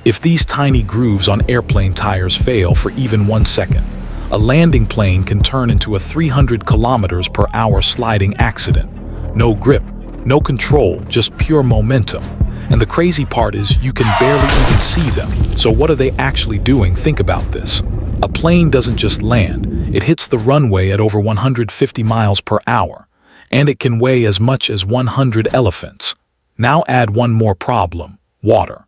If these tiny grooves on airplane tires fail for even 1 second, a landing plane can turn into a 300 kilometers per hour sliding accident. No grip, no control, just pure momentum. And the crazy part is you can barely even see them. So what are they actually doing? Think about this. A plane doesn't just land, it hits the runway at over 150 miles per hour, and it can weigh as much as 100 elephants. Now add one more problem: water.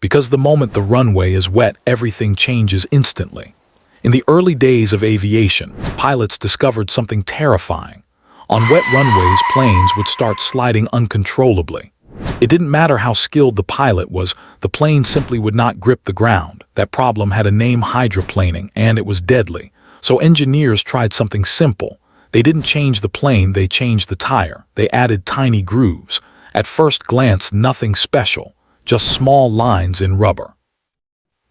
Because the moment the runway is wet, everything changes instantly. In the early days of aviation, pilots discovered something terrifying. On wet runways, planes would start sliding uncontrollably. It didn't matter how skilled the pilot was, the plane simply would not grip the ground. That problem had a name: hydroplaning, and it was deadly. So engineers tried something simple. They didn't change the plane, they changed the tire. They added tiny grooves. At first glance, nothing special, just small lines in rubber.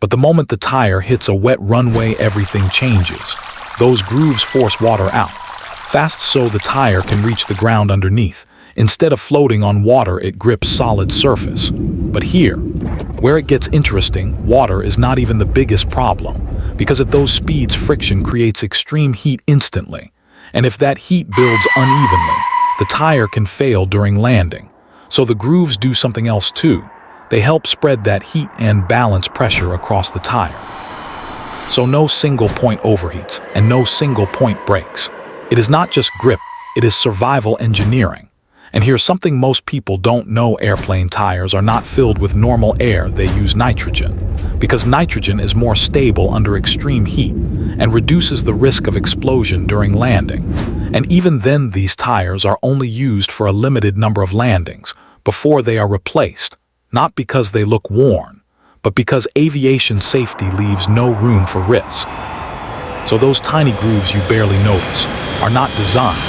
But the moment the tire hits a wet runway, everything changes. Those grooves force water out, fast so the tire can reach the ground underneath. Instead of floating on water, it grips solid surface. But here, where it gets interesting, water is not even the biggest problem, because at those speeds, friction creates extreme heat instantly. And if that heat builds unevenly, the tire can fail during landing. So the grooves do something else too. They help spread that heat and balance pressure across the tire. So no single point overheats and no single point breaks. It is not just grip, it is survival engineering. And here's something most people don't know: airplane tires are not filled with normal air, they use nitrogen. Because nitrogen is more stable under extreme heat and reduces the risk of explosion during landing. And even then, these tires are only used for a limited number of landings before they are replaced. Not because they look worn, but because aviation safety leaves no room for risk. So those tiny grooves you barely notice are not designed.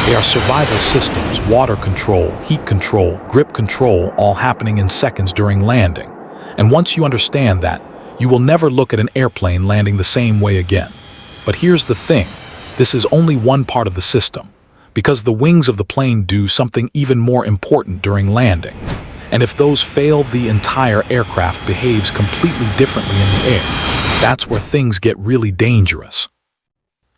They are survival systems: water control, heat control, grip control, all happening in seconds during landing. And once you understand that, you will never look at an airplane landing the same way again. But here's the thing, this is only one part of the system, because the wings of the plane do something even more important during landing. And if those fail, the entire aircraft behaves completely differently in the air. That's where things get really dangerous.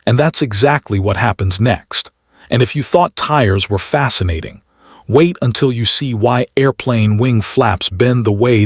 And that's exactly what happens next. And if you thought tires were fascinating, wait until you see why airplane wing flaps bend the way